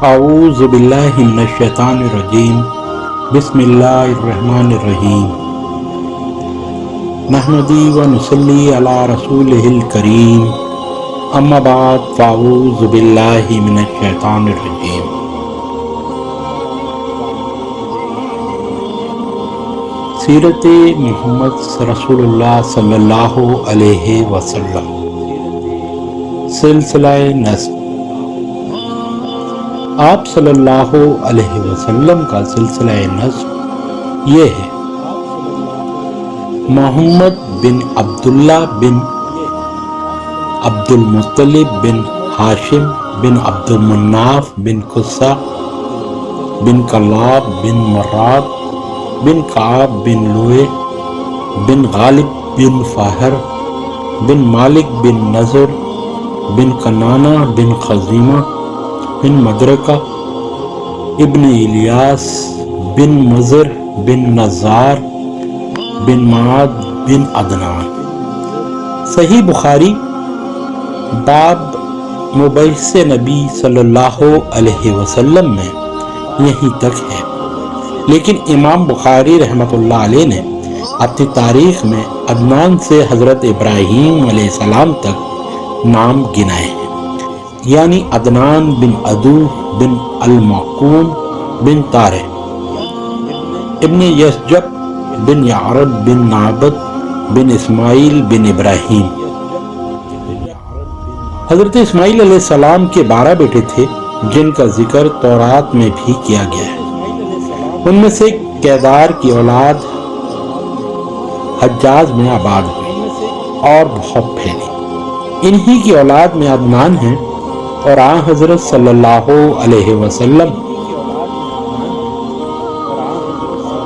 اعوذ باللہ من الشیطان الرجیم بسم اللہ الرحمن الرحیم نحمدی و نصلی علی رسولہ الکریم اما بعد فاعوذ باللہ من الشیطان الرجیم سیرت محمد رسول اللہ صلی اللہ علیہ وسلم سلسلہ نسب۔ آپ صلی اللہ علیہ وسلم کا سلسلہ نسب یہ ہے: محمد بن عبداللہ بن عبد المطلب بن ہاشم بن عبد المناف بن قصہ بن کلاب بن مراد بن کعب بن لوئے بن غالب بن فاہر بن مالک بن نضر بن کنانہ بن خزیمہ بن مدرکہ ابن الیاس بن مضر بن نزار بن معاد بن عدنان۔ صحیح بخاری باب مبعث نبی صلی اللہ علیہ وسلم میں یہیں تک ہے، لیکن امام بخاری رحمۃ اللہ علیہ نے اپنی تاریخ میں عدنان سے حضرت ابراہیم علیہ السلام تک نام گنائے ہیں، یعنی عدنان بن عدو بن المعقون بن طارع ابن یسجب بن یعرب بن نابت بن اسماعیل بن ابراہیم۔ حضرت اسماعیل علیہ السلام کے 12 بیٹے تھے جن کا ذکر تورات میں بھی کیا گیا ہے۔ ان میں سے کیدار کی اولاد حجاز میں آباد ہوئی اور بہت پھیلی۔ انہی کی اولاد میں عدنان ہیں اور آن حضرت صلی اللہ علیہ وسلم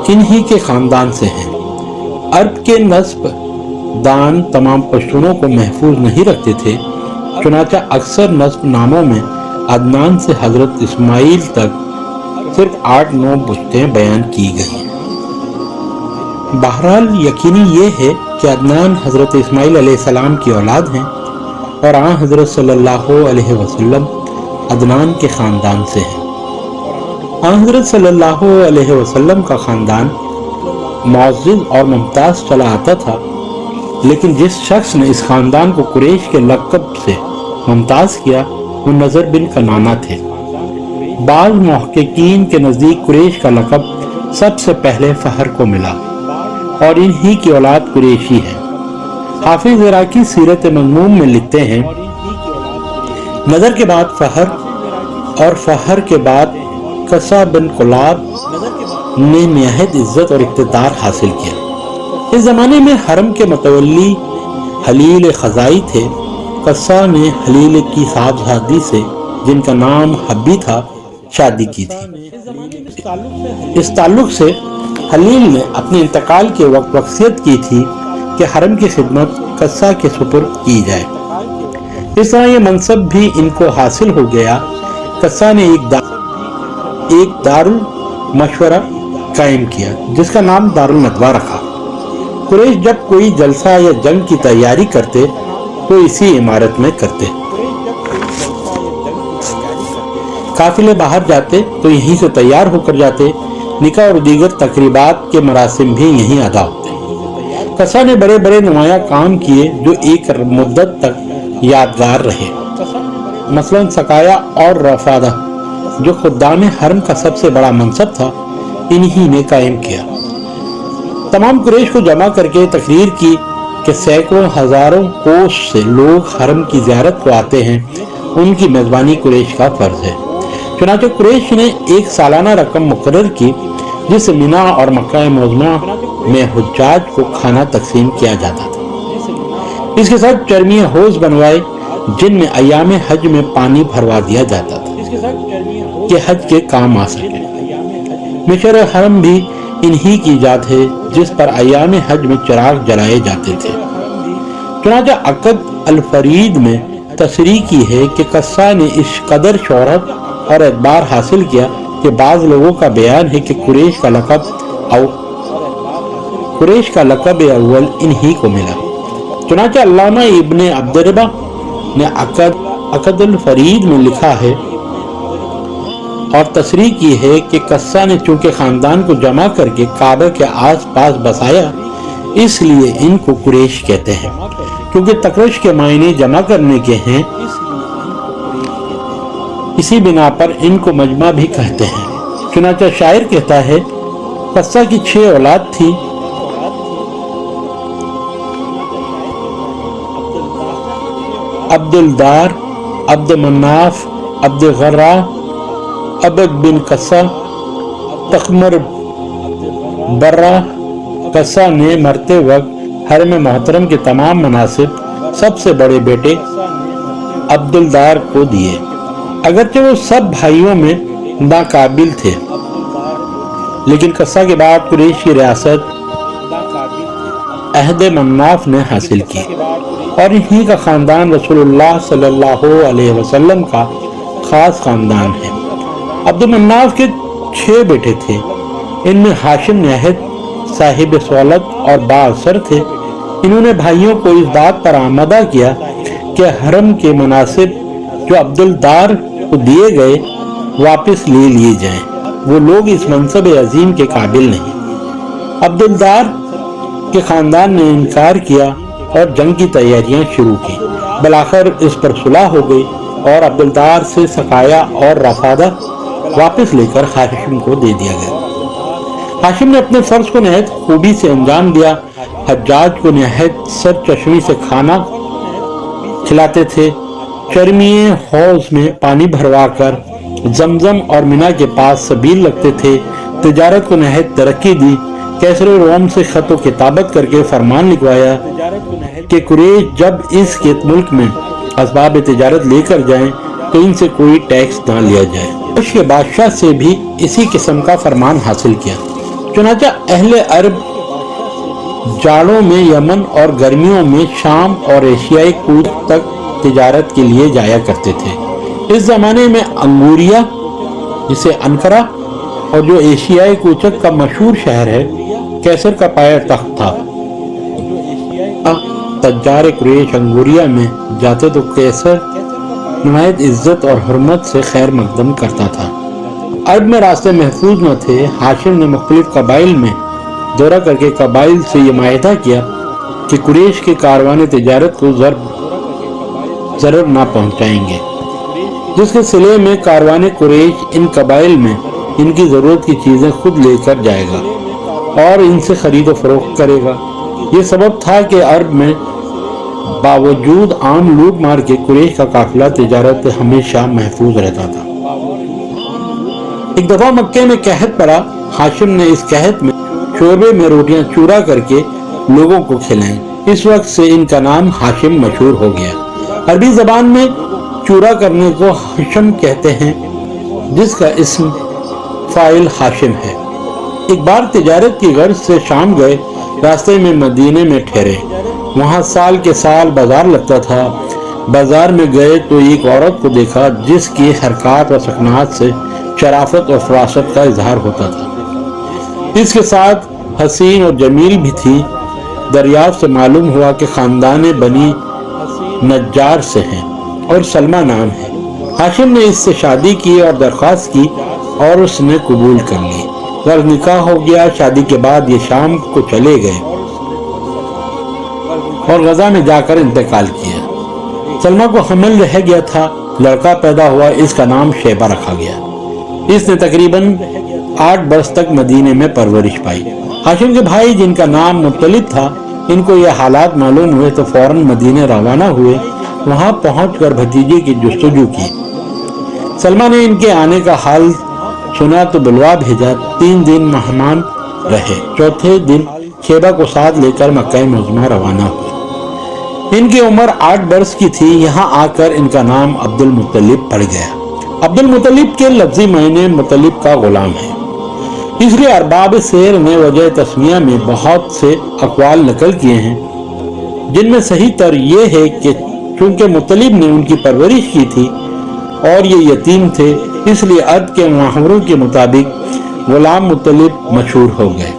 انہی کے خاندان سے ہیں۔ عرب کے نسب دان تمام پشتونوں کو محفوظ نہیں رکھتے تھے، چنانچہ اکثر نسب ناموں میں عدنان سے حضرت اسماعیل تک صرف 8-9 پشتیں بیان کی گئی ہیں۔ بہرحال یقینی یہ ہے کہ عدنان حضرت اسماعیل علیہ السلام کی اولاد ہیں اور آن حضرت صلی اللہ علیہ وسلم عدنان کے خاندان سے ہیں۔ آن حضرت صلی اللہ علیہ وسلم کا خاندان معزز اور ممتاز چلا آتا تھا، لیکن جس شخص نے اس خاندان کو قریش کے لقب سے ممتاز کیا وہ نضر بن کنانہ تھے۔ بعض محققین کے نزدیک قریش کا لقب سب سے پہلے فہر کو ملا اور انہی کی اولاد قریشی ہے۔ حافظ عراقی سیرت مضمون میں لکھتے ہیں: نضر کے بعد فہر اور فہر کے بعد قصہ بن کلاب نے نہایت عزت اور اقتدار حاصل کیا۔ اس زمانے میں حرم کے متولی حلیل خزائی تھے۔ قصہ نے حلیل کی صاحبزادی سے جن کا نام حبی تھا شادی کی تھی۔ اس تعلق سے حلیل نے اپنے انتقال کے وقت وصیت کی تھی کہ حرم کی خدمت قصہ کے سپرد کی جائے۔ اس طرح یہ منصب بھی ان کو حاصل ہو گیا۔ قصہ نے ایک دارالمشورہ قائم کیا جس کا نام دارالندوہ رکھا۔ قریش جب کوئی جلسہ یا جنگ کی تیاری کرتے تو اسی عمارت میں کرتے، قافلے باہر جاتے تو یہیں سے تیار ہو کر جاتے، نکاح اور دیگر تقریبات کے مراسم بھی یہیں ادا ہوتے۔ قصہ نے بڑے بڑے نمایاں کام کیے جو ایک مدت تک یادگار رہے، مثلا سقایا اور رفادہ جو خدام حرم کا سب سے بڑا منصب تھا انہی نے قائم کیا۔ تمام قریش کو جمع کر کے تقریر کی کہ سینکڑوں ہزاروں کوس سے لوگ حرم کی زیارت کو آتے ہیں، ان کی میزبانی قریش کا فرض ہے۔ چنانچہ قریش نے ایک سالانہ رقم مقرر کی جس سے مینا اور مکہ معظمہ میں حجاج کو کھانا تقسیم کیا جاتا تھا۔ اس کے ساتھ چرمی حوض بنوائے جن میں ایام حج میں پانی بھروا دیا جاتا تھا کہ حج کے کام آ سکے۔ مشر حرم بھی انہی کی ایجاد ہے جس پر ایام حج میں چراغ جلائے جاتے تھے۔ چنانچہ عقد الفرید میں تصریح کی ہے کہ قصہ نے اس قدر شہرت اور اعتبار حاصل کیا کہ بعض لوگوں کا بیان ہے کہ قریش کا لقب اول انہی کو ملا۔ چنانچہ علامہ ابن عبدالربہ نے عقد الفرید میں لکھا ہے: اور تصریح کی ہے کہ قصہ نے چونکہ خاندان کو جمع کر کے کعبہ کے آس پاس بسایا اس لیے ان کو قریش کہتے ہیں، کیونکہ تقرش کے معنی جمع کرنے کے ہیں، اسی بنا پر ان کو مجمع بھی کہتے ہیں۔ چنانچہ شاعر کہتا ہے قصہ کی 6 اولاد تھی، عبد الدار، عبد مناف، عبد غرہ، عبد بن قصہ، تخمر برہ۔ قصہ نے مرتے وقت حرم محترم کے تمام مناصب سب سے بڑے بیٹے عبد الدار کو دیے، اگرچہ وہ سب بھائیوں میں ناقابل تھے، لیکن قصہ کے بعد قریش کی ریاست عہد مناف نے حاصل کی اور انہی کا خاندان رسول اللہ صلی اللہ علیہ وسلم کا خاص خاندان ہے۔ عبد مناف کے 6 بیٹے تھے، ان میں ہاشم نہد صاحب سہولت اور بااثر تھے۔ انہوں نے بھائیوں کو اس بات پر آمادہ کیا کہ حرم کے مناسب جو عبد الدار کو دیے گئے واپس لے لیے جائیں، وہ لوگ اس منصب عظیم کے قابل نہیں۔ عبد الدار کے خاندان نے انکار کیا اور جنگ کی تیاریاں شروع کی۔ بالآخر اس پر صلح ہو گئی اور عبد الدار سے سقایا اور رفادہ واپس لے کر ہاشم کو دے دیا گیا۔ ہاشم نے اپنے فرض کو نہایت خوبی سے انجام دیا۔ حجاج کو نہایت سر چشمی سے کھانا کھلاتے تھے، چرمیے حوض میں پانی بھروا کر زمزم اور مینا کے پاس سبیل رکھتے تھے۔ تجارت کو نہایت ترقی دی۔ کیسر روم سے خط و کتابت کر کے فرمان لکھوایا کہ قریش جب اس کے ملک میں اسباب تجارت لے کر جائیں تو ان سے کوئی ٹیکس نہ لیا جائے۔ قریش کے بادشاہ سے بھی اسی قسم کا فرمان حاصل کیا۔ چنانچہ اہل عرب جاڑوں میں یمن اور گرمیوں میں شام اور ایشیائی کوچ تک تجارت کے لیے جایا کرتے تھے۔ اس زمانے میں انگوریا جسے انقرہ اور جو ایشیائی کوچک کا مشہور شہر ہے کیسر کا پایہ تخت تھا۔ تجار قریش انگوریا میں جاتے تو کیسر نہایت عزت اور حرمت سے خیر مقدم کرتا تھا۔ عرب میں راستے محفوظ نہ تھے۔ ہاشم نے مختلف قبائل میں دورہ کر کے قبائل سے یہ معاہدہ کیا کہ قریش کے کاروان تجارت کو ضرر نہ پہنچائیں گے، جس کے صلے میں کاروان قریش ان قبائل میں ان کی ضرورت کی چیزیں خود لے کر جائے گا اور ان سے خرید و فروخت کرے گا۔ یہ سبب تھا کہ عرب میں باوجود عام لوٹ مار کے قریش کا قافلہ تجارت ہمیشہ محفوظ رہتا تھا۔ ایک دفعہ مکے میں قحط پڑا۔ ہاشم نے اس قحط میں شوربے میں روٹیاں چورا کر کے لوگوں کو کھلائیں۔ اس وقت سے ان کا نام ہاشم مشہور ہو گیا۔ عربی زبان میں چورا کرنے کو ہاشم کہتے ہیں، جس کا اسم فاعل ہاشم ہے۔ ایک بار تجارت کی غرض سے شام گئے، راستے میں مدینے میں ٹھہرے۔ وہاں سال کے سال بازار لگتا تھا۔ بازار میں گئے تو ایک عورت کو دیکھا جس کی حرکات و سکنات سے شرافت اور فراست کا اظہار ہوتا تھا۔ اس کے ساتھ حسین اور جمیل بھی تھی۔ دریافت سے معلوم ہوا کہ خاندان بنی نجار سے ہیں اور سلمہ نام ہے۔ ہاشم نے اس سے شادی کی اور درخواست کی اور اس نے قبول کر لی۔ غرض نکاح ہو گیا۔ شادی کے بعد یہ شام کو چلے گئے اور غزہ میں جا کر انتقال کیا۔ سلمہ کو حمل رہ گیا تھا، لڑکا پیدا ہوا، اس کا نام شیبہ رکھا گیا۔ اس نے تقریباً 8 برس تک مدینے میں پرورش پائی۔ ہاشم کے بھائی جن کا نام مطلب تھا، ان کو یہ حالات معلوم ہوئے تو فوراً مدینے روانہ ہوئے۔ وہاں پہنچ کر بھتیجے کی جستجو کی۔ سلمہ نے ان کے آنے کا حال سنا تو بلوا بھیجا۔ 3 دن مہمان رہے۔ چوتھے دن شیبہ کو ساتھ لے کر مکہ معظمہ روانہ ہوئے۔ ان کی عمر 8 برس کی تھی۔ یہاں آ کر ان کا نام عبد المطلب پڑ گیا۔ عبد المطلب کے لفظی معنی مطلب کا غلام ہے، اس لیے ارباب سیر نے وجہ تسمیہ میں بہت سے اقوال نقل کیے ہیں، جن میں صحیح تر یہ ہے کہ چونکہ مطلب نے ان کی پرورش کی تھی اور یہ یتیم تھے، اس لیے عرب کے محاوروں کے مطابق غلام مطلب مشہور ہو گئے۔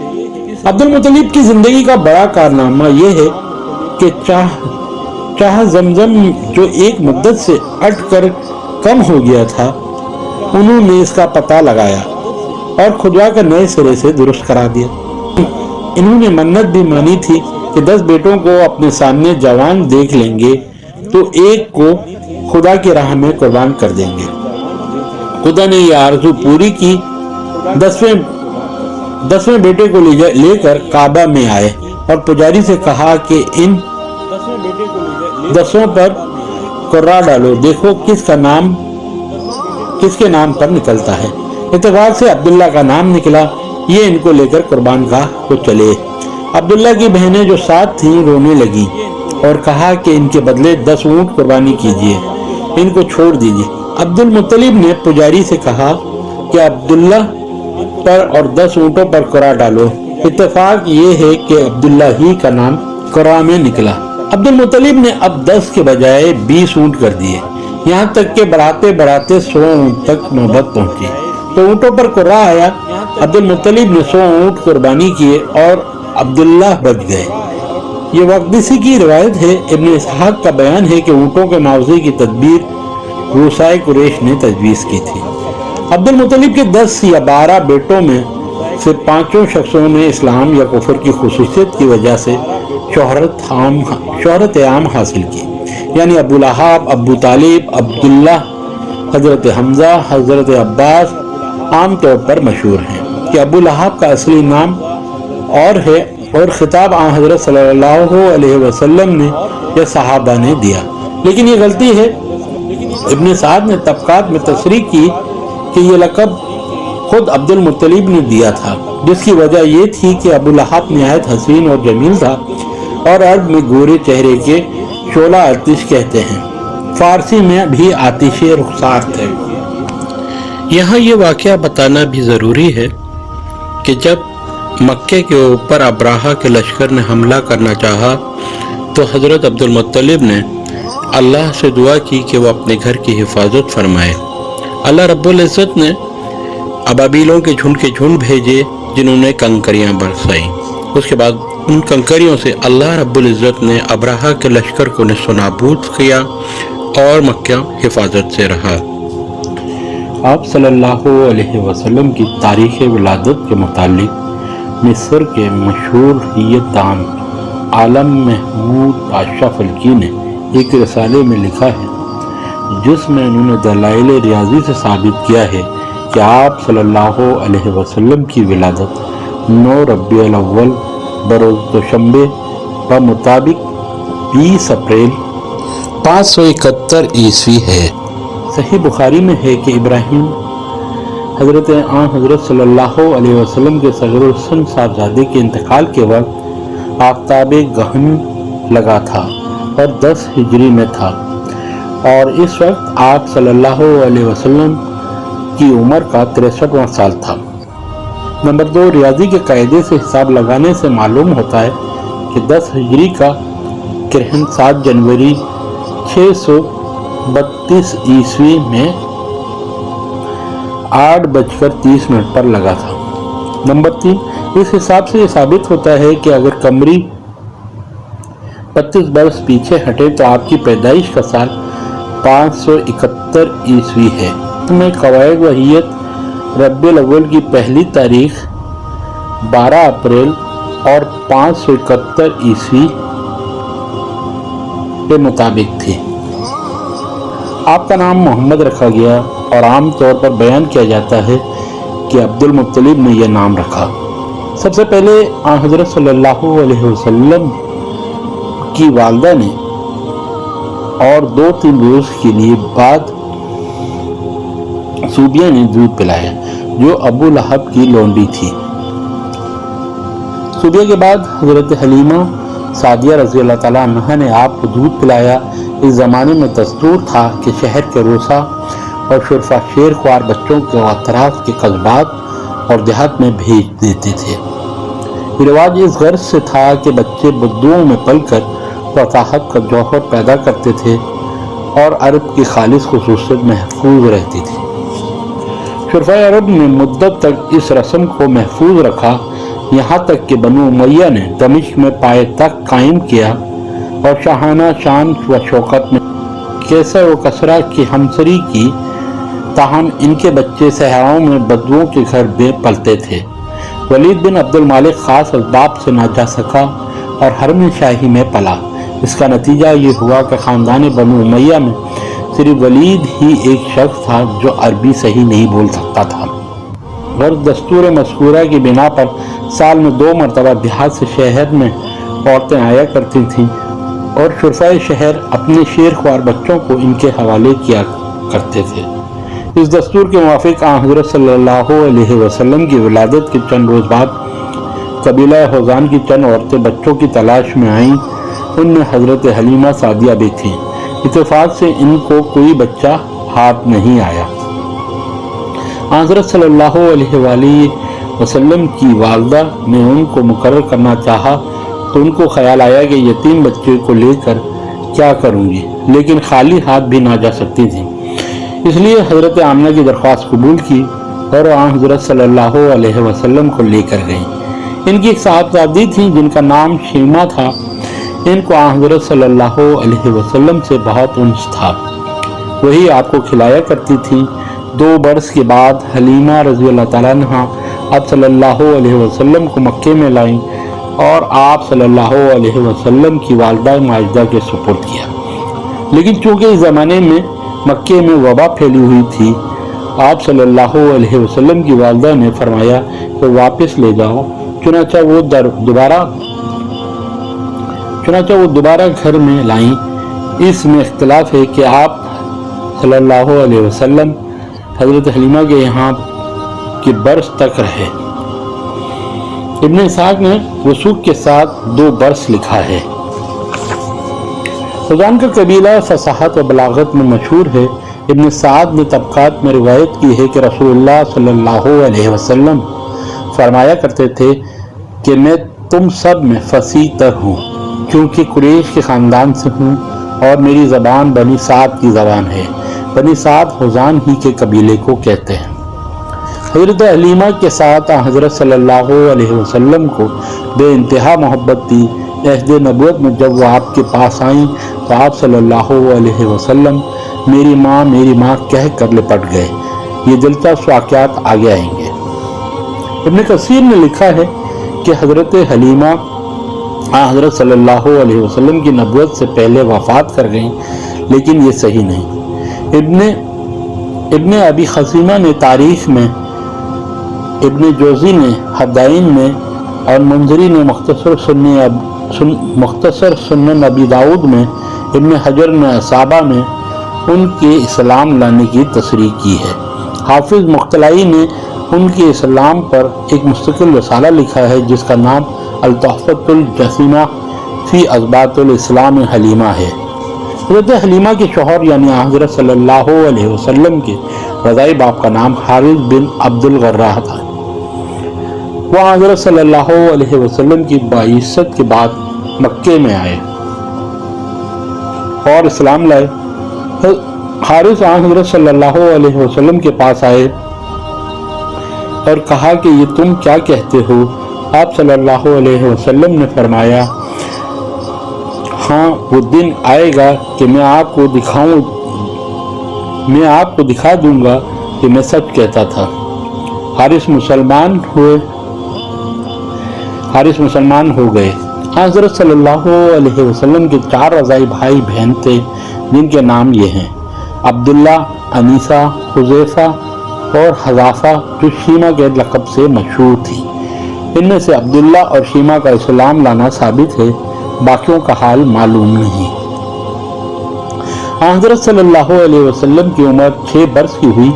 عبد المطلب کی زندگی کا بڑا کارنامہ یہ ہے کہ چاہ زمزم جو ایک مدت سے اٹ کر کم ہو گیا تھا، انہوں نے اس کا پتہ لگایا اور کھدوا کر نئے سرے سے درست کرا دیا۔ انہوں نے منت بھی مانی تھی کہ 10 بیٹوں کو اپنے سامنے جوان دیکھ لیں گے تو ایک کو خدا کی راہ میں قربان کر دیں گے۔ خدا نے یہ آرزو پوری کی۔ 10ویں بیٹے کو لے کر کعبہ میں آئے اور پجاری سے کہا کہ ان 10 پر قرہ ڈالو، دیکھو کس کے نام پر نکلتا ہے۔ اتفاق سے عبداللہ کا نام نکلا۔ یہ ان کو لے کر قربان گاہ کو چلے۔ عبداللہ کی بہنیں جو ساتھ تھیں رونے لگی اور کہا کہ ان کے بدلے 10 اونٹ قربانی کیجیے، ان کو چھوڑ دیجیے۔ عبد المطلب نے پجاری سے کہا کہ عبداللہ پر اور 10 اونٹوں پر قرہ ڈالو۔ اتفاق یہ ہے کہ عبداللہ ہی کا نام قرہ میں نکلا۔ عبد المطلب نے اب 10 کے بجائے 20 اونٹ کر دیے، یہاں تک کہ بڑھاتے 100 اونٹ تک نوبت پہنچی تو اونٹوں پر قرہ آیا۔ عبد المطلب نے 100 اونٹ قربانی کیے اور عبداللہ بچ گئے۔ یہ مقدسی کی روایت ہے۔ ابن اسحاق کا بیان ہے کہ اونٹوں کے معاوضے کی تدبیر روسائے قریش نے تجویز کی تھی۔ عبد المطلب کے 10 یا 12 بیٹوں میں سے 5 شخصوں نے اسلام یا کفر کی خصوصیت کی وجہ سے شہرت عام حاصل کی، یعنی ابو لہب، ابو طالب، عبداللہ، حضرت حمزہ، حضرت عباس عام طور پر مشہور ہیں کہ ابو لہب کا اصلی نام اور ہے اور خطاب حضرت صلی اللہ علیہ وسلم نے یا صحابہ نے دیا، لیکن یہ غلطی ہے۔ ابن سعد نے طبقات میں تصریح کی کہ یہ لقب خود عبد المطلب نے دیا تھا، جس کی وجہ یہ تھی کہ ابو لہب نہایت حسین اور جمیل تھا اور عرب میں گورے چہرے کے شعلہ آتش کہتے ہیں، فارسی میں بھی آتش رخسار تھے۔ یہاں یہ واقعہ بتانا بھی ضروری ہے کہ جب مکے کے اوپر ابراہہ کے لشکر نے حملہ کرنا چاہا تو حضرت عبد المطلب نے اللہ سے دعا کی کہ وہ اپنے گھر کی حفاظت فرمائے۔ اللہ رب العزت نے ابابیلوں کے جھنڈ بھیجے جنہوں نے کنکریاں برسائیں۔ اس کے بعد ان کنکریوں سے اللہ رب العزت نے ابراہہ کے لشکر کو نصف و نابود کیا اور مکہ حفاظت سے رہا۔ آپ صلی اللہ علیہ وسلم کی تاریخ ولادت کے متعلق مصر کے مشہور حیت دان عالم محمود پاشا فلکی نے ایک رسالے میں لکھا ہے جس میں انہوں نے دلائل ریاضی سے ثابت کیا ہے کہ آپ صلی اللہ علیہ وسلم کی ولادت 9 ربیع الاول بروز دوشنبے بمطابق 20 اپریل 571 عیسوی ہے۔ صحیح بخاری میں ہے کہ ابراہیم حضرت صلی اللہ علیہ وسلم کے صغیر السن صاحبزادے کے انتقال کے وقت آفتاب گہن لگا تھا اور 10 ہجری میں تھا، اور اس وقت آپ صلی اللہ علیہ وسلم کی عمر کا 63واں سال تھا۔ نمبر 2، ریاضی کے قاعدے سے حساب لگانے سے معلوم ہوتا ہے کہ 10 ہجری کا گرہن 7 جنوری 632 عیسوی میں 8:30 پر لگا تھا۔ نمبر 3، اس حساب سے یہ ثابت ہوتا ہے کہ اگر قمری 25 برس پیچھے ہٹے تو آپ کی پیدائش کا سال 571 عیسوی ہے۔ میں قواعد وحیت ربیع الاول کی پہلی تاریخ 12 اپریل اور 571 عیسوی کے مطابق تھی۔ آپ کا نام محمد رکھا گیا اور عام طور پر بیان کیا جاتا ہے کہ عبد المطلب نے یہ نام رکھا۔ سب سے پہلے حضرت صلی اللہ علیہ وسلم کی والدہ نے اور 2-3 روز کے لیے بعد صوبیہ نے دودھ پلایا جو ابو لہب کی لونڈی تھی۔ صوبیہ کے بعد حضرت حلیمہ سعدیہ رضی اللہ تعالیٰ عنہ نے آپ کو دودھ پلایا۔ اس زمانے میں دستور تھا کہ شہر کے روسا اور شرفا شیر خوار بچوں کو اطراف کے قصبات اور دیہات میں بھیج دیتے تھے۔ یہ رواج اس غرض سے تھا کہ بچے بدوؤں میں پل کر فصاحت کا جوہر پیدا کرتے تھے اور عرب کی خالص خصوصیت محفوظ رہتی تھی۔ شرفائے عرب نے مدت تک اس رسم کو محفوظ رکھا، یہاں تک کہ بنو امیہ نے دمشق میں پائے تک قائم کیا اور شاہانہ شان و شوکت میں کیسر و کسرا کی ہمسری کی تاہم ان کے بچے صحراؤں میں بدوؤں کے گھر میں پلتے تھے۔ ولید بن عبد المالک خاص اسباب سے نہ جا سکا اور حرم شاہی میں پلا۔ اس کا نتیجہ یہ ہوا کہ خاندان بنو امیہ میں صرف ولید ہی ایک شخص تھا جو عربی صحیح نہیں بول سکتا تھا۔ غرض دستور مذکورہ کی بنا پر سال میں 2 مرتبہ دیہات سے شہر میں عورتیں آیا کرتی تھیں اور شرفائے شہر اپنے شیرخوار بچوں کو ان کے حوالے کیا کرتے تھے۔ اس دستور کے موافق آن حضرت صلی اللہ علیہ وسلم کی ولادت کے چند روز بعد قبیلہ حوزان کی چند عورتیں بچوں کی تلاش میں آئیں۔ ان میں حضرت حلیمہ سعدیہ بھی تھیں۔ اتفاق سے ان کو کوئی بچہ ہاتھ نہیں آیا۔ حضرت صلی اللہ علیہ وآلہ وسلم کی والدہ نے ان کو مقرر کرنا چاہا تو ان کو خیال آیا کہ یتیم بچے کو لے کر کیا کروں گی، لیکن خالی ہاتھ بھی نہ جا سکتی تھی۔ اس لیے حضرت آمنہ کی درخواست قبول کی اور حضرت صلی اللہ علیہ وسلم کو لے کر گئیں۔ ان کی ایک صاحبزادی تھیں جن کا نام شیمہ تھا۔ ان کو حضرت صلی اللہ علیہ وسلم سے بہت انس تھا، وہی آپ کو کھلایا کرتی تھی۔ 2 برس کے بعد حلیمہ رضی اللہ تعالیٰ عنہ آپ صلی اللہ علیہ وسلم کو مکے میں لائیں اور آپ صلی اللہ علیہ وسلم کی والدہ ماجدہ کے سپرد کیا۔ لیکن چونکہ اس زمانے میں مکے میں وبا پھیلی ہوئی تھی، آپ صلی اللہ علیہ وسلم کی والدہ نے فرمایا کہ واپس لے جاؤ۔ چنانچہ وہ دوبارہ گھر میں لائیں۔ اس میں اختلاف ہے کہ آپ صلی اللہ علیہ وسلم حضرت حلیمہ کے یہاں کے برس تک رہے۔ ابن اسحاق نے وثوق کے ساتھ 2 برس لکھا ہے۔ حوزان کا قبیلہ فصاحت و بلاغت میں مشہور ہے۔ ابن سعد نے طبقات میں روایت کی ہے کہ رسول اللہ صلی اللہ علیہ وسلم فرمایا کرتے تھے کہ میں تم سب میں فصیح تر ہوں، کیونکہ قریش کے خاندان سے ہوں اور میری زبان بنی سعد کی زبان ہے۔ بنی سعد حوزان ہی کے قبیلے کو کہتے ہیں۔ حضرت حلیمہ کے ساتھ حضرت صلی اللہ علیہ وسلم کو بے انتہا محبت تھی۔ عہد نبوت میں جب وہ آپ کے پاس آئیں تو آپ صلی اللہ علیہ وسلم میری ماں کہہ کر لپٹ گئے۔ یہ دلچسپ واقعات آگے آئیں گے۔ ابن کثیر نے لکھا ہے کہ حضرت حلیمہ حضرت صلی اللہ علیہ وسلم کی نبوت سے پہلے وفات کر گئیں، لیکن یہ صحیح نہیں۔ ابن ابی خزیمہ نے تاریخ میں، ابن جوزی نے حدائن میں اور منذری نے مختصر سنن ابی داؤد میں، ابن حجر نے اصابہ میں ان کے اسلام لانے کی تصریح کی ہے۔ حافظ مختلائی نے ان کے اسلام پر ایک مستقل رسالہ لکھا ہے جس کا نام التحفۃ الجسیمہ فی اثبات الاسلام حلیمہ ہے۔ حضرت حلیمہ کے شوہر یعنی حضرت صلی اللہ علیہ وسلم کے رضائی باپ کا نام حارث بن عبد الغراہ تھا۔ وہ حضرت صلی اللہ علیہ وسلم کی بعثت کے بعد مکے میں آئے اور اسلام لائے۔ حارث حضرت صلی اللہ علیہ وسلم کے پاس آئے اور کہا کہ یہ تم کیا کہتے ہو؟ آپ صلی اللہ علیہ وسلم نے فرمایا، ہاں وہ دن آئے گا کہ میں آپ کو دکھا دوں گا کہ میں سچ کہتا تھا۔ حارث مسلمان ہو گئے۔ حضرت صلی اللہ علیہ وسلم کے 4 رضائی بھائی بہن تھے جن کے نام یہ ہیں: عبداللہ، انیسہ، حذیفہ اور حذافہ، جو شیمہ کے لقب سے مشہور تھی۔ ان میں سے عبداللہ اور شیمہ کا اسلام لانا ثابت ہے، باقیوں کا حال معلوم نہیں۔ حضرت صلی اللہ علیہ وسلم کی عمر 6 برس کی ہوئی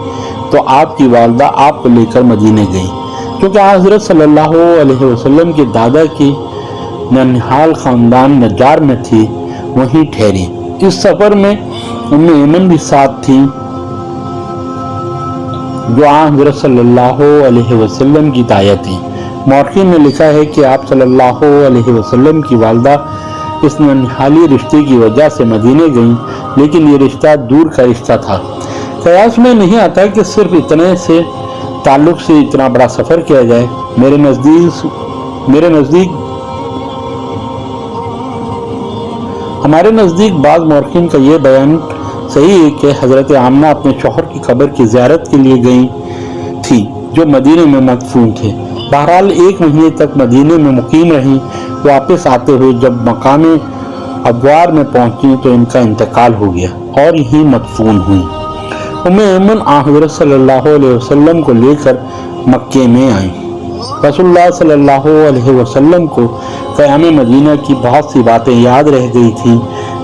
تو آپ کی والدہ آپ کو لے کر مدینے گئیں، کیونکہ حضرت صلی اللہ علیہ وسلم کے دادا کی ننہال خاندان نجار میں تھی، وہیں ٹھہری۔ اس سفر میں ایمن بھی ساتھ تھی، جو حضرت صلی اللہ علیہ وسلم کی دایا تھی۔ مورخین نے لکھا ہے کہ آپ صلی اللہ علیہ وسلم کی والدہ اس ننہالی رشتے کی وجہ سے مدینے گئیں، لیکن یہ رشتہ دور کا رشتہ تھا۔ قیاس میں نہیں آتا کہ صرف اتنے سے تعلق سے اتنا بڑا سفر کیا جائے۔ ہمارے نزدیک بعض مورخین کا یہ بیان صحیح ہے کہ حضرت آمنہ اپنے شوہر کی قبر کی زیارت کے لیے گئی تھی جو مدینے میں مدفون تھے۔ بہرحال 1 مہینے تک مدینے میں مقیم رہیں۔ واپس آتے ہوئے جب مقام ابوار میں پہنچی تو ان کا انتقال ہو گیا اور یہیں مدفون ہوئی۔ ام ایمن حضرت صلی اللہ علیہ وسلم کو لے کر مکے میں آئیں۔ رسول اللہ صلی اللہ علیہ وسلم کو قیام مدینہ کی بہت سی باتیں یاد رہ گئی تھیں۔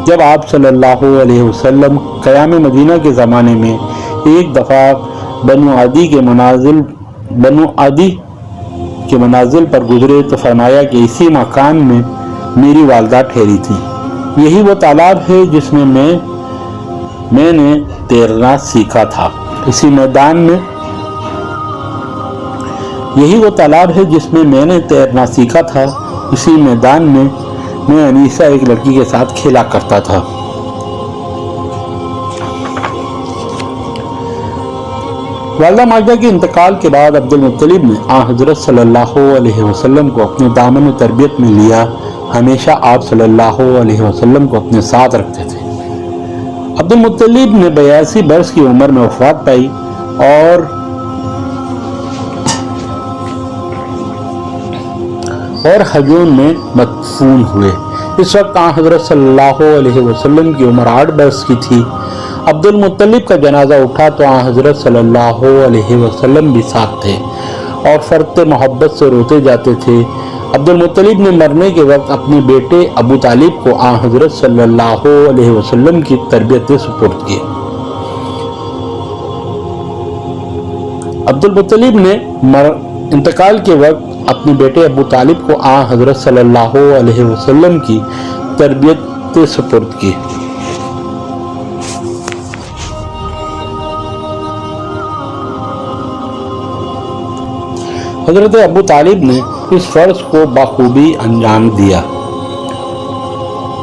جب آپ صلی اللہ علیہ وسلم قیام مدینہ کے زمانے میں ایک دفعہ بنو عدی کے منازل پر گزرے تو فرمایا کہ اسی مکان میں میری والدہ ٹھہری تھی۔ یہی وہ تالاب ہے جس میں میں نے تیرنا سیکھا تھا۔ اسی میدان میں یہی وہ تالاب ہے جس میں میں نے تیرنا سیکھا تھا۔ اسی میدان میں میں انیسہ ایک لڑکی کے ساتھ کھیلا کرتا تھا۔ والدہ ماجدہ کے انتقال کے بعد عبد المطلب نے حضرت صلی اللہ علیہ وسلم کو اپنے دامن تربیت میں لیا۔ ہمیشہ آپ صلی اللہ علیہ وسلم کو اپنے ساتھ رکھتے تھے۔ عبد المطلب نے 82 برس کی عمر میں وفات پائی اور حجون میں مدفون ہوئے۔ اس وقت حضرت صلی اللہ علیہ وسلم کی عمر 8 برس کی تھی۔ عبد المطلب کا جنازہ اٹھا تو حضرت صلی اللہ علیہ وسلم بھی ساتھ تھے اور فرط محبت سے روتے جاتے تھے۔ عبد المطلب نے مرنے کے وقت اپنے بیٹے ابو طالب کو حضرت صلی اللہ علیہ وسلم کی تربیت سپرد کی۔ عبد المطلب نے انتقال کے وقت اپنے بیٹے ابو طالب کو حضرت صلی اللہ علیہ وسلم کی تربیت سپرد کی۔ حضرت ابو طالب نے اس فرض کو بخوبی انجام دیا۔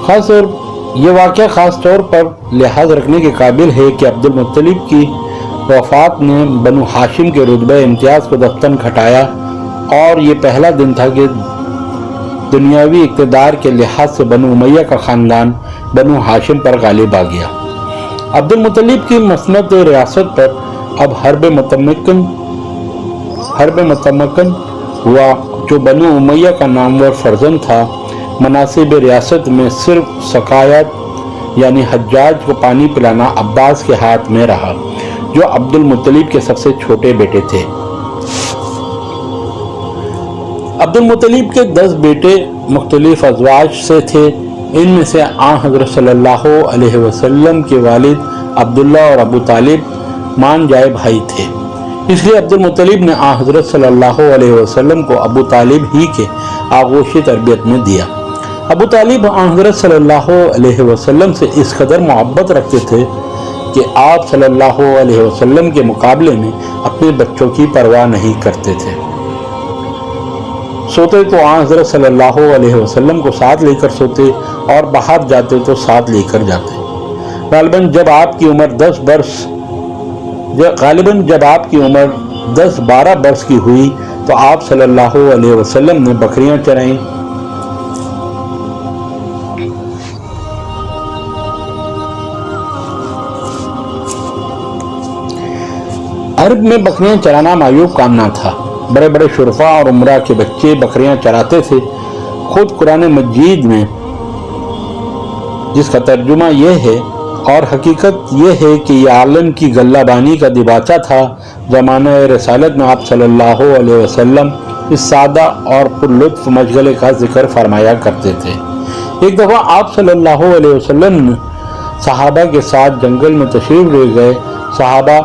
خاص طور یہ واقعہ خاص طور پر لحاظ رکھنے کے قابل ہے کہ عبد المطلب کی وفات نے بنو ہاشم کے رتبہ امتیاز کو دفتن کھٹایا اور یہ پہلا دن تھا کہ دنیاوی اقتدار کے لحاظ سے بنو امیہ کا خاندان بنو ہاشم پر غالب آ گیا۔ عبد المطلب کی مسند ریاست پر اب حرب متمکن ہوا جو بنو امیہ کا نامور فرزند تھا۔ مناصب ریاست میں صرف سقایت یعنی حجاج کو پانی پلانا عباس کے ہاتھ میں رہا جو عبد المطلب کے سب سے چھوٹے بیٹے تھے۔ عبد المطلب کے 10 بیٹے مختلف ازواج سے تھے۔ ان میں سے حضرت صلی اللہ علیہ وسلم کے والد عبداللہ اور ابو طالب مان جائے بھائی تھے، اس لیے عبد المطلب نے حضرت صلی اللہ علیہ وسلم کو ابو طالب ہی کے آغوشی تربیت میں دیا۔ ابو طالب حضرت صلی اللہ علیہ وسلم سے اس قدر محبت رکھتے تھے کہ آپ صلی اللہ علیہ وسلم کے مقابلے میں اپنے بچوں کی پرواہ نہیں کرتے تھے۔ سوتے تو حضرت صلی اللہ علیہ وسلم کو ساتھ لے کر سوتے اور باہر جاتے تو ساتھ لے کر جاتے۔ غالباً جب آپ کی عمر 10-12 برس کی ہوئی تو آپ صلی اللہ علیہ وسلم نے بکریاں چرائیں۔ عرب میں بکریاں چرانا معیوب کام نہ تھا۔ بڑے بڑے شرفاء اور عمرہ کے بچے بکریاں چراتے تھے۔ خود قرآن مجید میں جس کا ترجمہ یہ ہے اور حقیقت یہ ہے کہ یہ عالم کی غلہ بانی کا دیباچہ تھا، زمانہ رسالت میں آپ صلی اللہ علیہ وسلم اس سادہ اور پر لطف مشغلے کا ذکر فرمایا کرتے تھے۔ ایک دفعہ آپ صلی اللہ علیہ وسلم صحابہ کے ساتھ جنگل میں تشریف لے گئے۔ صحابہ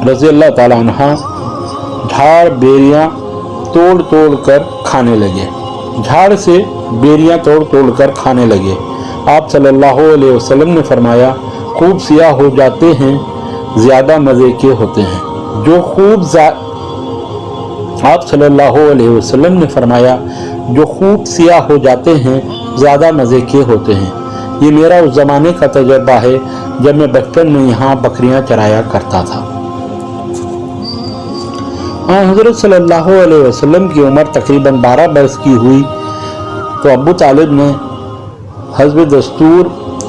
رضی اللہ تعالیٰ عنہ جھاڑ بیریاں توڑ کر کھانے لگے۔ جھاڑ سے بیریاں توڑ کر کھانے لگے۔ آپ صلی اللہ علیہ وسلم نے فرمایا، خوب سیاہ ہو جاتے ہیں زیادہ مزے کے ہوتے ہیں۔ آپ صلی اللہ علیہ وسلم نے فرمایا جو خوب سیاہ ہو جاتے ہیں زیادہ مزے کے ہوتے ہیں۔ یہ میرا اس زمانے کا تجربہ ہے جب میں بچپن میں یہاں بکریاں چرایا کرتا تھا۔ حضرت صلی اللہ علیہ وسلم کی عمر تقریباً 12 برس کی ہوئی تو ابو طالب نے حسب دستور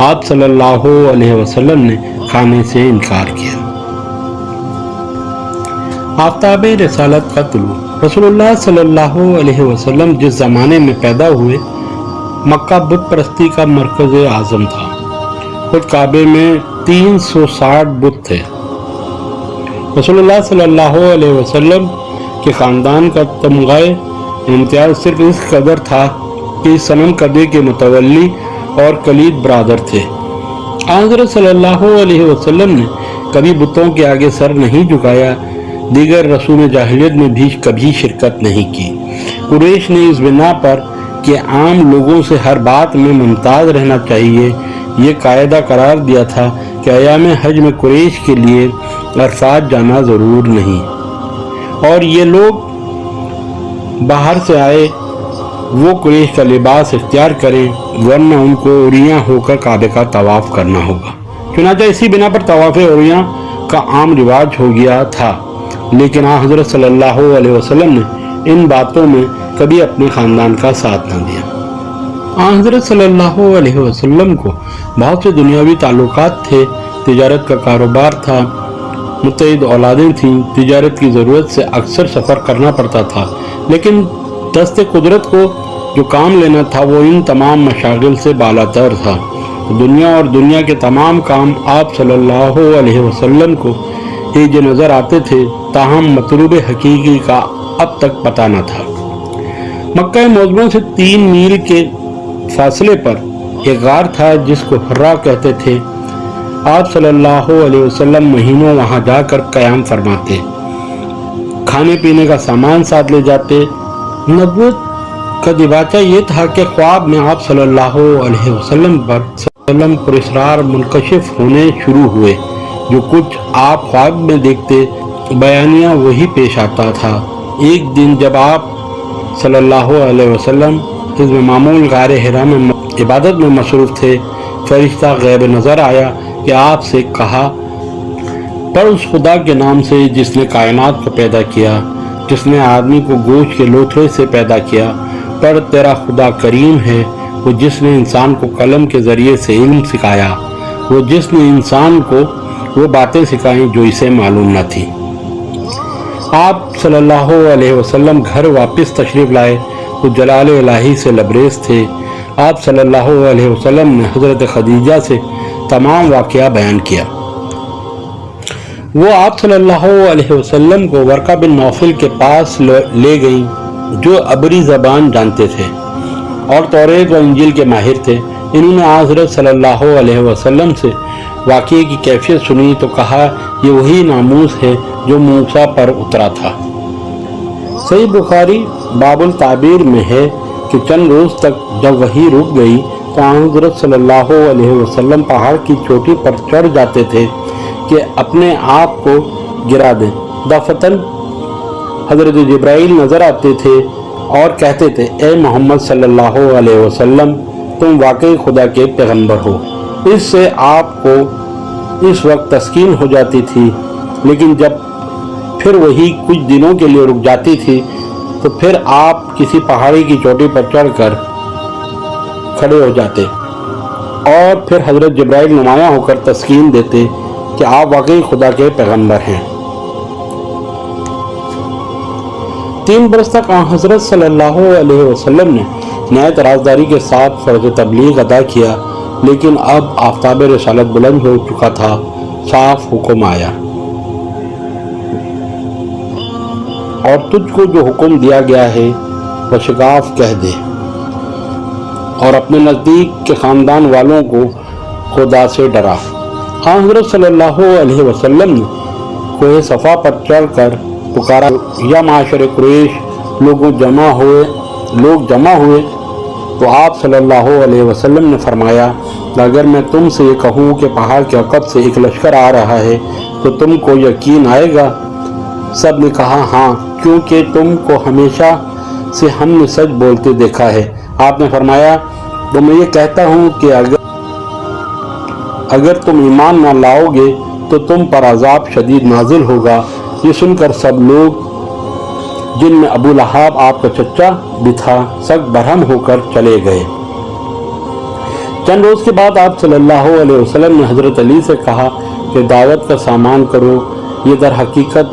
آپ صلی اللہ علیہ وسلم نے کھانے سے انکار کیا۔ آفتاب رسالت کا طلوع۔ رسول اللہ صلی اللہ علیہ وسلم جس زمانے میں پیدا ہوئے مکہ بت پرستی کا مرکز اعظم تھا۔ خود کعبے میں 360 بت تھے۔ رسول اللہ صلی اللہ علیہ وسلم کے خاندان کا تمغہ امتیاز صرف اس قدر تھا کہ صنم کدے کے متولی اور کلید برادر تھے۔ حضرت صلی اللہ علیہ وسلم نے کبھی بتوں کے آگے سر نہیں جھکایا، دیگر رسوم جاہلیت میں بھی کبھی شرکت نہیں کی۔ قریش نے اس بنا پر کہ عام لوگوں سے ہر بات میں ممتاز رہنا چاہیے یہ قاعدہ قرار دیا تھا کہ ایام حج میں قریش کے لیے عرفات جانا ضرور نہیں، اور یہ لوگ باہر سے آئے وہ قریش کا لباس اختیار کریں ورنہ ان کو عریاں ہو کر کعبے کا طواف کرنا ہوگا۔ چنانچہ اسی بنا پر طواف عریاں کا عام رواج ہو گیا تھا، لیکن حضرت صلی اللہ علیہ وسلم نے ان باتوں میں کبھی اپنے خاندان کا ساتھ نہ دیا۔ حضرت صلی اللہ علیہ وسلم کو بہت سے دنیاوی تعلقات تھے، تجارت کا کاروبار تھا، متعدد اولادیں تھیں، تجارت کی ضرورت سے اکثر سفر کرنا پڑتا تھا، لیکن دست قدرت کو جو کام لینا تھا وہ ان تمام مشاغل سے بالاتر تھا۔ دنیا اور دنیا کے تمام کام آپ صلی اللہ علیہ وسلم کو ایک نظر آتے تھے، تاہم مطلوب حقیقی کا اب تک پتہ نہ تھا۔ مکہ معظمہ سے 3 میل کے فاصلے پر ایک غار تھا جس کو حرا کہتے تھے۔ آپ صلی اللہ علیہ وسلم مہینوں وہاں جا کر قیام فرماتے، کھانے پینے کا سامان ساتھ لے جاتے۔ نبوت کا دیباچہ یہ تھا کہ خواب میں آپ صلی اللہ علیہ وسلم پر اسرار منکشف ہونے شروع ہوئے، جو کچھ آپ خواب میں دیکھتے بیانیہ وہی پیش آتا تھا۔ ایک دن جب آپ صلی اللہ علیہ وسلم حزب معمول غار حرا میں عبادت میں مصروف تھے، فرشتہ غیب نظر آیا کہ آپ سے کہا، پر اس خدا کے نام سے جس نے کائنات کو پیدا کیا، جس نے آدمی کو گوشت کے لوتھڑے سے پیدا کیا، پر تیرا خدا کریم ہے، وہ جس نے انسان کو قلم کے ذریعے سے علم سکھایا، وہ جس نے انسان کو وہ باتیں سکھائیں جو اسے معلوم نہ تھی۔ آپ صلی اللہ علیہ وسلم گھر واپس تشریف لائے تو جلال الہی سے لبریز تھے۔ آپ صلی اللہ علیہ وسلم نے حضرت خدیجہ سے تمام واقعہ بیان کیا۔ وہ آپ صلی اللہ علیہ وسلم کو ورقہ بن نوفل کے پاس لے گئیں جو عبری زبان جانتے تھے اور توریت و انجیل کے ماہر تھے۔ انہوں نے حضرت صلی اللہ علیہ وسلم سے واقعے کی کیفیت سنی تو کہا، یہ وہی ناموس ہے جو موسیٰ پر اترا تھا۔ صحیح بخاری باب التعبیر میں ہے کہ چند روز تک جب وحی رک گئی تو حضرت صلی اللہ علیہ وسلم پہاڑ کی چوٹی پر چڑھ جاتے تھے کہ اپنے آپ کو گرا دیں۔ دفتن حضرت جبرائیل نظر آتے تھے اور کہتے تھے، اے محمد صلی اللہ علیہ وسلم، تم واقعی خدا کے پیغمبر ہو۔ اس سے آپ کو اس وقت تسکین ہو جاتی تھی، لیکن جب پھر وہی کچھ دنوں کے لیے رک جاتی تھی تو پھر آپ کسی پہاڑی کی چوٹی پر چڑھ کر کھڑے ہو جاتے اور پھر حضرت جبرائیل نمایاں ہو کر تسکین دیتے کہ آپ واقعی خدا کے پیغمبر ہیں۔ 3 برس تک حضرت صلی اللہ علیہ وسلم نے نہایت رازداری کے ساتھ فرض تبلیغ ادا کیا، لیکن اب آفتاب رسالت بلند ہو چکا تھا۔ صاف حکم آیا، اور تجھ کو جو حکم دیا گیا ہے بشگاف کہہ دے، اور اپنے نزدیک کے خاندان والوں کو خدا سے ڈرا۔ حضرت صلی اللہ علیہ وسلم نے کوہ صفا پر چڑھ کر پکارا، یا معاشر قریش، لوگ جمع ہوئے تو آپ صلی اللہ علیہ وسلم نے فرمایا، اگر میں تم سے یہ کہوں کہ پہاڑ کے عقب سے ایک لشکر آ رہا ہے تو تم کو یقین آئے گا؟ سب نے کہا، ہاں، کیونکہ تم کو ہمیشہ سے ہم نے سچ بولتے دیکھا ہے۔ آپ نے فرمایا، تو میں یہ کہتا ہوں کہ اگر تم ایمان نہ لاؤ گے تو تم پر عذاب شدید نازل ہوگا۔ یہ سن کر سب لوگ، جن میں ابو لہب آپ کا چچا بھی تھا، سخت برہم ہو کر چلے گئے۔ چند روز کے بعد آپ صلی اللہ علیہ وسلم نے حضرت علی سے کہا کہ دعوت کا سامان کرو۔ یہ در حقیقت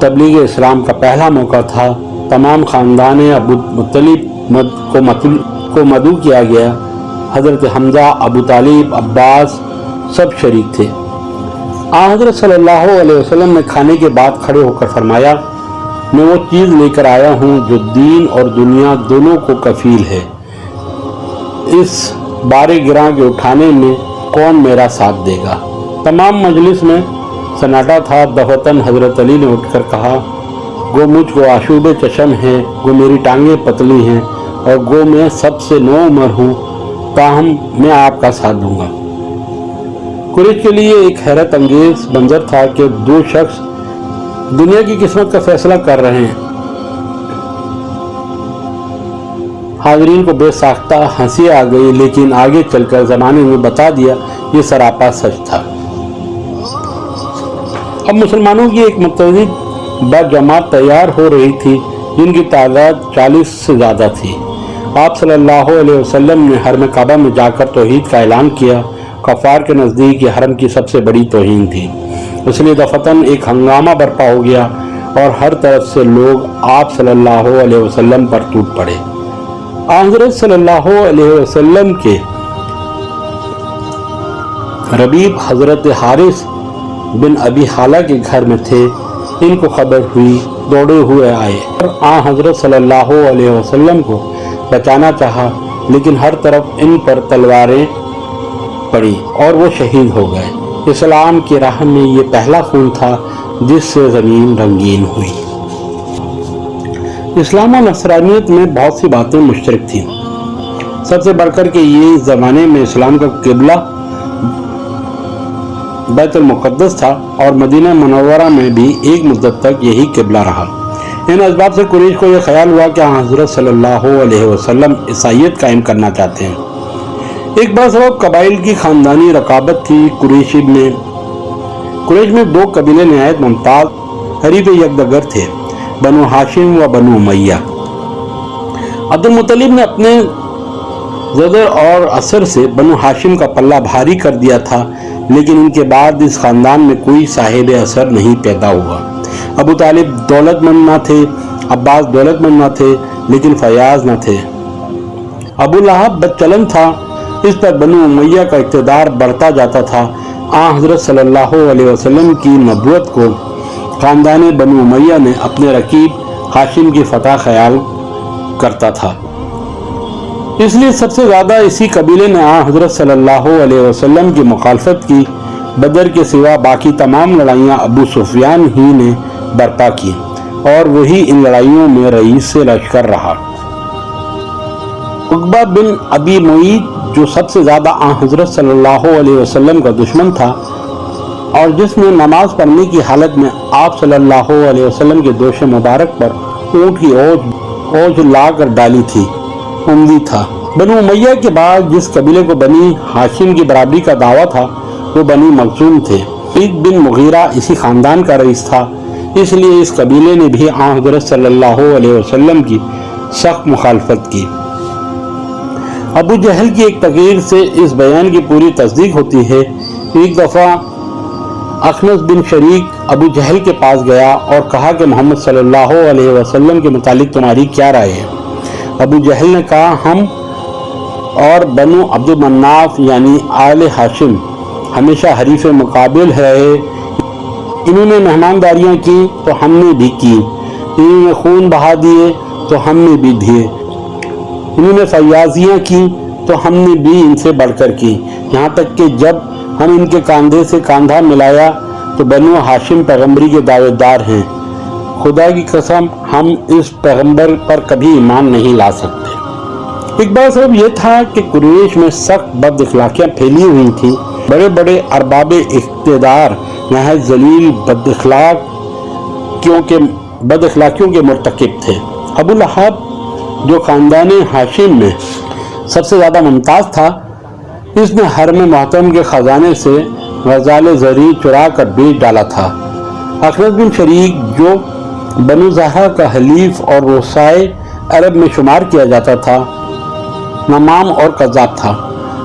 تبلیغ اسلام کا پہلا موقع تھا۔ تمام خاندان ابو مطلب کو مدعو کیا گیا۔ حضرت حمزہ، ابو طالب، عباس سب شریک تھے۔ حضرت صلی اللہ علیہ وسلم نے کھانے کے بعد کھڑے ہو کر فرمایا، میں وہ چیز لے کر آیا ہوں جو دین اور دنیا دونوں کو کفیل ہے۔ اس بارے گراں کے اٹھانے میں کون میرا ساتھ دے گا؟ تمام مجلس میں سناٹا تھا۔ دفعتاً حضرت علی نے اٹھ کر کہا، گو مجھ کو آشوب چشم ہے، گو میری ٹانگیں پتلی ہیں، اور گو میں سب سے نو عمر ہوں، تاہم میں آپ کا ساتھ دوں گا۔ قریش کے لیے ایک حیرت انگیز منظر تھا کہ دو شخص دنیا کی قسمت کا فیصلہ کر رہے ہیں۔ حاضرین کو بے ساختہ ہنسی آ گئی، لیکن آگے چل کر زمانے میں بتا دیا یہ سراپا سچ تھا۔ اب مسلمانوں کی ایک متحد بجماعت تیار ہو رہی تھی، جن کی تعداد 40 سے زیادہ تھی۔ آپ صلی اللہ علیہ وسلم نے حرم کعبہ میں جا کر توحید کا اعلان کیا۔ کفار کے نزدیک یہ حرم کی سب سے بڑی توہین تھی، اس لیے دفعتاً ایک ہنگامہ برپا ہو گیا اور ہر طرف سے لوگ آپ صلی اللہ علیہ وسلم پر ٹوٹ پڑے۔ حضرت صلی اللہ علیہ وسلم کے ربیب حضرت حارث بن ابی حالہ کے گھر میں تھے۔ ان کو خبر ہوئی، دوڑے ہوئے آئے اور حضرت صلی اللہ علیہ وسلم کو بچانا چاہا، لیکن ہر طرف ان پر تلواریں پڑی اور وہ شہید ہو گئے۔ اسلام کی راہ میں یہ پہلا خون تھا جس سے زمین رنگین ہوئی۔ اسلام و نصرانیت میں بہت سی باتیں مشترک تھیں، سب سے بڑھ کر کے یہ اس زمانے میں اسلام کا قبلہ بیت المقدس تھا اور مدینہ منورہ میں بھی ایک مدت تک یہی قبلہ رہا۔ ان اسباب سے قریش کو یہ خیال ہوا کہ حضرت صلی اللہ علیہ وسلم عیسائیت قائم کرنا چاہتے ہیں۔ ایک بار سبب قبائل کی خاندانی رقابت تھی۔ قریش میں دو قبیلے نہایت ممتاز حریف یکدگر تھے، بنو ہاشم و بنو امیہ۔ عبد المطلب نے اپنے زدر اور اثر سے بنو ہاشم کا پلہ بھاری کر دیا تھا، لیکن ان کے بعد اس خاندان میں کوئی صاحب اثر نہیں پیدا ہوا۔ ابو طالب دولت مند نہ تھے، عباس دولت مند نہ تھے، لیکن فیاض نہ تھے۔ ابو لہب بد چلن تھا، اس پر بنو امیہ کا اقتدار بڑھتا جاتا تھا۔ حضرت صلی اللہ علیہ وسلم کی نبوت کو خاندان بنو امیہ نے اپنے رقیب ہاشم کی فتح خیال کرتا تھا، اس لیے سب سے زیادہ اسی قبیلے نے حضرت صلی اللہ علیہ وسلم کی مخالفت کی۔ بدر کے سوا باقی تمام لڑائیاں ابو سفیان ہی نے برپا کی اور وہی ان لڑائیوں میں رئیس لشکر رہا۔ عقبہ بن ابی معیط جو سب سے زیادہ حضرت صلی اللہ علیہ وسلم کا دشمن تھا اور جس نے نماز پڑھنے کی حالت میں آپ صلی اللہ علیہ وسلم کے دوش مبارک پر اونٹ کی اوج لا کر ڈالی تھی، امدی تھا۔ بنو امیہ کے بعد جس قبیلے کو بنی ہاشم کی برابری کا دعویٰ تھا وہ بنی مخزوم تھے۔ ولید بن مغیرہ اسی خاندان کا رئیس تھا، اس لیے اس قبیلے نے بھی حضرت صلی اللہ علیہ وسلم کی سخت مخالفت کی۔ ابو جہل کی ایک تقریر سے اس بیان کی پوری تصدیق ہوتی ہے۔ ایک دفعہ اخنس بن شریک ابو جہل کے پاس گیا اور کہا کہ محمد صلی اللہ علیہ وسلم کے متعلق تمہاری کیا رائے ہے؟ ابو جہل نے کہا، ہم اور بنو عبد المناف یعنی آل ہاشم ہمیشہ حریف مقابل رہے، انہوں نے مہمانداریاں کی تو ہم نے بھی کی، انہوں نے خون بہا دیے تو ہم نے بھی دیے، انہوں نے فیاضیاں کی تو ہم نے بھی ان سے بڑھ کر کی، یہاں تک کہ جب ہم ان کے کاندھے سے کاندھا ملایا تو بنو ہاشم پیغمبری کے دعوے دار ہیں، خدا کی قسم ہم اس پیغمبر پر کبھی ایمان نہیں لا سکتے۔ ایک بار سبب یہ تھا کہ قریش میں سخت بد اخلاقیاں پھیلی ہوئی تھیں، بڑے بڑے ارباب اقتدار نہایت ذلیل بد اخلاقیوں کے مرتکب تھے۔ ابو لہب جو خاندان ہاشم میں سب سے زیادہ ممتاز تھا، اس نے حرم محترم کے خزانے سے غزال زری چرا کر بیچ ڈالا تھا۔ اخنس بن شریک جو بنو زہرہ کا حلیف اور روسائے عرب میں شمار کیا جاتا تھا، نمام اور قذاب تھا۔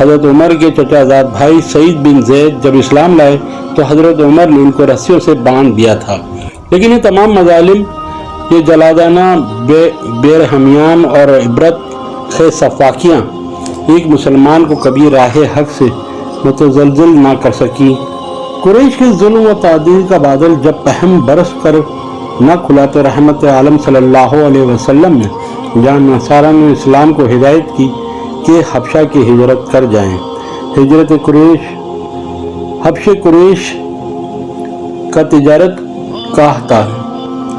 حضرت عمر کے چچا زاد بھائی سعید بن زید جب اسلام لائے تو حضرت عمر نے ان کو رسیوں سے باندھ دیا تھا، لیکن یہ تمام مظالم، یہ جلادانہ بےرحمیان اور عبرت خیز صفاقیاں ایک مسلمان کو کبھی راہ حق سے متزلزل نہ کر سکی۔ قریش کے ظلم و تعدیل کا بادل جب پہم برس کر نہ کھلا تو رحمت عالم صلی اللہ علیہ وسلم نے جہاں نصارہ نے اسلام کو ہدایت کی کہ حبشہ کی ہجرت کر جائیں۔ ہجرت حبش قریش کا تجارت کا تھا،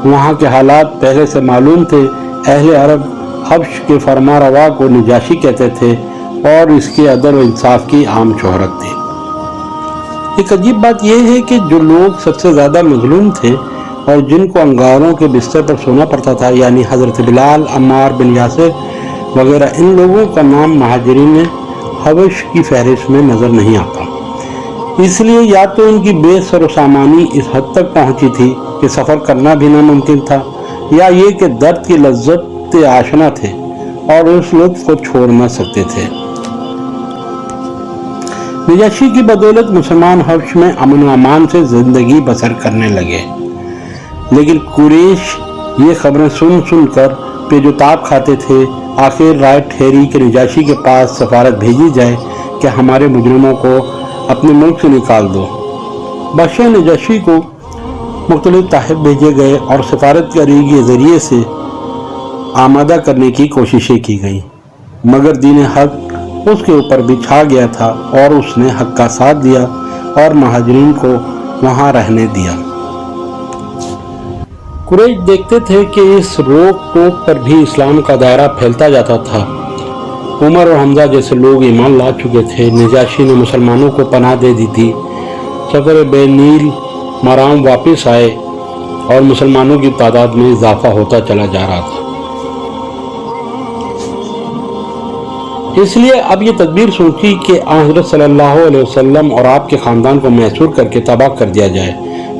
وہاں کے حالات پہلے سے معلوم تھے۔ اہل عرب حبش کے فرما روا کو نجاشی کہتے تھے اور اس کے عدل و انصاف کی عام شہرت تھی۔ ایک عجیب بات یہ ہے کہ جو لوگ سب سے زیادہ مظلوم تھے اور جن کو انگاروں کے بستر پر سونا پڑتا تھا، یعنی حضرت بلال، عمار بن یاسر وغیرہ، ان لوگوں کا نام مہاجرین حبش کی فہرست میں نظر نہیں آتا۔ اس لیے یا تو ان کی بے سر و سامانی اس حد تک پہنچی تھی کہ سفر کرنا بھی ناممکن تھا، یا یہ کہ درد کی لذت آشنا تھے اور اس لطف کو چھوڑ نہ سکتے تھے۔ نجاشی کی بدولت مسلمان حبش میں امن و امان سے زندگی بسر کرنے لگے، لیکن قریش یہ خبریں سن سن کر پیچ و تاب کھاتے تھے۔ آخر رائے ٹھہری کہ نجاشی کے پاس سفارت بھیجی جائے کہ ہمارے مجرموں کو اپنے ملک سے نکال دو۔ بادشاہ نجاشی کو مختلف تحائف بھیجے گئے اور سفارت کاری کے ذریعے سے آمادہ کرنے کی کوششیں کی گئیں، مگر دین حق اس کے اوپر بھی چھا گیا تھا اور اس نے حق کا ساتھ دیا اور مہاجرین کو وہاں رہنے دیا۔ قریش دیکھتے تھے کہ اس روک ٹوک پر بھی اسلام کا دائرہ پھیلتا جاتا تھا۔ عمر اور حمزہ جیسے لوگ ایمان لا چکے تھے۔ نجاشی نے مسلمانوں کو پناہ دے دی تھی۔ سفر بے نیل مرام واپس آئے اور مسلمانوں کی تعداد میں اضافہ ہوتا چلا جا رہا تھا۔ اس لیے اب یہ تدبیر سوچی کہ حضرت صلی اللہ علیہ وسلم اور آپ کے خاندان کو محصور کر کے تباہ کر دیا جائے۔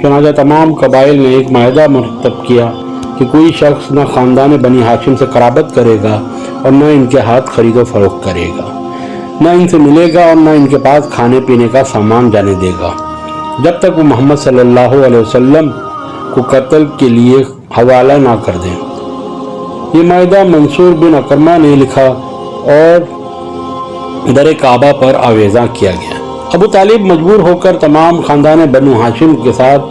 چنانچہ تمام قبائل نے ایک معاہدہ مرتب کیا کہ کوئی شخص نہ خاندان بنی ہاشم سے قرابت کرے گا اور نہ ان کے ہاتھ خرید و فروخت کرے گا، نہ ان سے ملے گا اور نہ ان کے پاس کھانے پینے کا سامان جانے دے گا، جب تک وہ محمد صلی اللہ علیہ وسلم کو قتل کے لیے حوالہ نہ کر دیں۔ یہ معاہدہ منصور بن اکرمہ نے لکھا اور در کعبہ پر آویزاں کیا گیا۔ ابو طالب مجبور ہو کر تمام خاندان بنو ہاشم کے ساتھ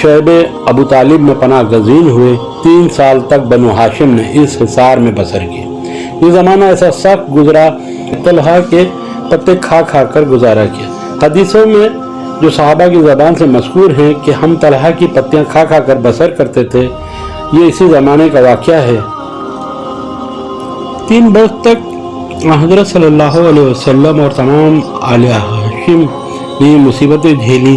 شعب ابو طالب میں پناہ گزین ہوئے۔ 3 سال تک بنو ہاشم نے اس حصار میں بسر کی۔ یہ زمانہ ایسا سخت گزرا، طلحہ کے پتے کھا کھا کر گزارا کیا۔ حدیثوں میں جو صحابہ کی زبان سے مذکور ہیں کہ ہم طلحہ کی پتیاں کھا کھا کر بسر کرتے تھے، یہ اسی زمانے کا واقعہ ہے۔ 3 برس تک حضرت صلی اللہ علیہ وسلم اور تمام آل ہاشم نے مصیبتیں جھیلی۔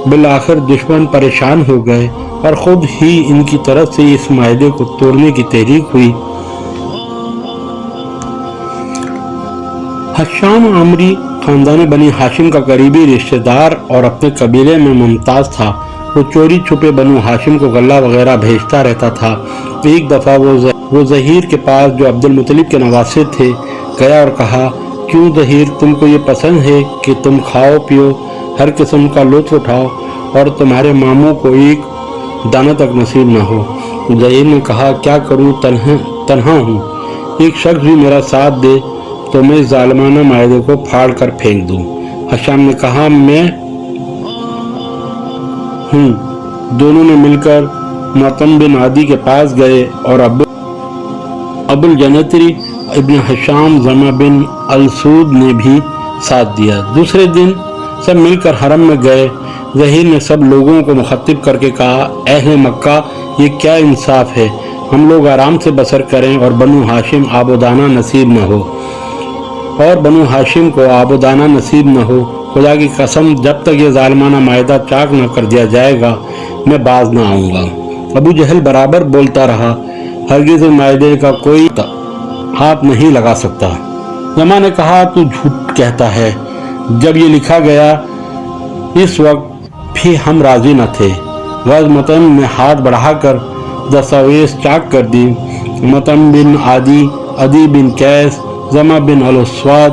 بالآخر دشمن پریشان ہو گئے اور خود ہی ان کی طرف سے اس معاہدے کو توڑنے کی تحریک ہوئی۔ حشام عمری خاندان بنی ہاشم کا قریبی رشتہ دار اور اپنے قبیلے میں ممتاز تھا۔ وہ چوری چھپے بنو ہاشم کو غلہ وغیرہ بھیجتا رہتا تھا۔ ایک دفعہ وہ ظہیر کے پاس جو عبد المطلب کے نواسے تھے گیا اور کہا، کیوں ظہیر، تم کو یہ پسند ہے کہ تم کھاؤ پیو، ہر قسم کا لطف اٹھاؤ اور تمہارے ماموں کو ایک دانہ تک نصیب نہ ہو؟ ظہیر نے کہا، کیا کروں، تنہا ہوں، ایک شخص بھی میرا ساتھ دے تو میں ظالمانہ معاہدے کو پھاڑ کر پھینک دوں۔ حشام نے کہا، میں ہوں۔ دونوں نے مل کر معتم بن عدی کے پاس گئے اور ابو الجنتری ابن حشام زمہ بن السود نے بھی ساتھ دیا۔ دوسرے دن سب مل کر حرم میں گئے۔ ظہیر نے سب لوگوں کو مخاطب کر کے کہا، اہل مکہ، یہ کیا انصاف ہے؟ ہم لوگ آرام سے بسر کریں اور بنو ہاشم آب و دانہ نصیب نہ ہو، اور بنو ہاشم کو آب و دانہ نصیب نہ ہو۔ خدا کی قسم، جب تک یہ ظالمانہ معاہدہ چاک نہ کر دیا جائے گا میں باز نہ آؤں گا۔ ابو جہل برابر بولتا رہا، ہرگز اس معاہدے کا کوئی ہاتھ نہیں لگا سکتا۔ زمان نے کہا، تو جھوٹ کہتا ہے، جب یہ لکھا گیا اس وقت بھی ہم راضی نہ تھے۔ غز متن نے ہاتھ بڑھا کر دستاویز چاک کر دی۔ متن بن عدی، عدی بن قیس، زمہ بن الاسود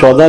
14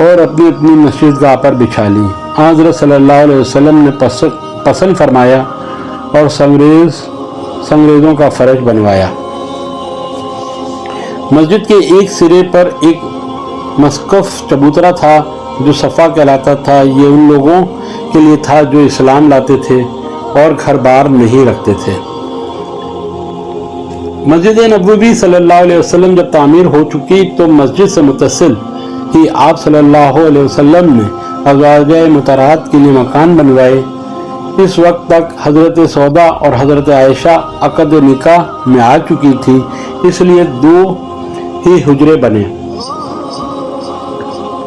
اور اپنی اپنی مسجد گاہ پر بچھا لی۔ حضرت صلی اللہ علیہ وسلم نے پسند فرمایا اور سنگریزوں کا فرش بنوایا۔ مسجد کے ایک سرے پر ایک مسقف چبوترا تھا جو صفا کہلاتا تھا۔ یہ ان لوگوں کے لیے تھا جو اسلام لاتے تھے اور گھر بار نہیں رکھتے تھے۔ مسجد نبوی صلی اللہ علیہ وسلم جب تعمیر ہو چکی تو مسجد سے متصل ہی آپ صلی اللہ علیہ وسلم نے ازواج مطہرات کے لیے مکان بنوائے۔ اس وقت تک حضرت سودا اور حضرت عائشہ عقد نکاح میں آ چکی تھی، اس لیے 2 ہی حجرے بنے۔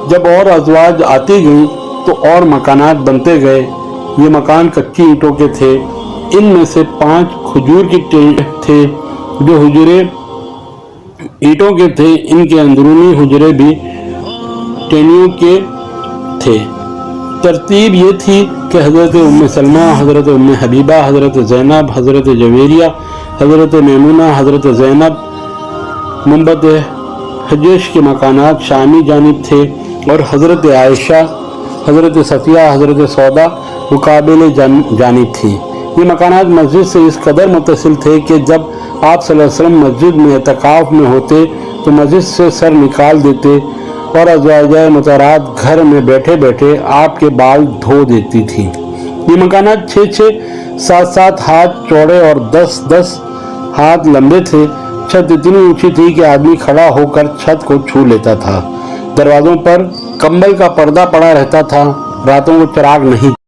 جب اور ازواج آتی گئیں تو اور مکانات بنتے گئے۔ یہ مکان کچی اینٹوں کے تھے۔ ان میں سے 5 کھجور کے تھے جو حجرے اینٹوں کے تھے۔ ان کے اندرونی حجرے بھی ٹینیوں کے تھے۔ ترتیب یہ تھی کہ حضرت ام سلمہ، حضرت ام حبیبہ، حضرت زینب، حضرت جویریہ، حضرت میمونہ، حضرت زینب منبت حجش کے مکانات شامی جانب تھے اور حضرت عائشہ، حضرت صفیہ، حضرت سودا مقابل جانب تھی۔ یہ مکانات مسجد سے اس قدر متصل تھے کہ جب آپ صلی اللہ علیہ وسلم مسجد میں اعتکاف میں ہوتے تو مسجد سے سر نکال دیتے اور ازواج مطہرات گھر میں بیٹھے بیٹھے آپ کے بال دھو دیتی تھی۔ یہ مکانات 6-6، 7-7 ہاتھ چوڑے اور 10-10 ہاتھ لمبے تھے۔ چھت اتنی اونچی تھی کہ آدمی کھڑا ہو کر چھت کو چھو لیتا تھا۔ دروازوں پر کمبل کا پردہ پڑا رہتا تھا۔ راتوں کو چراغ نہیں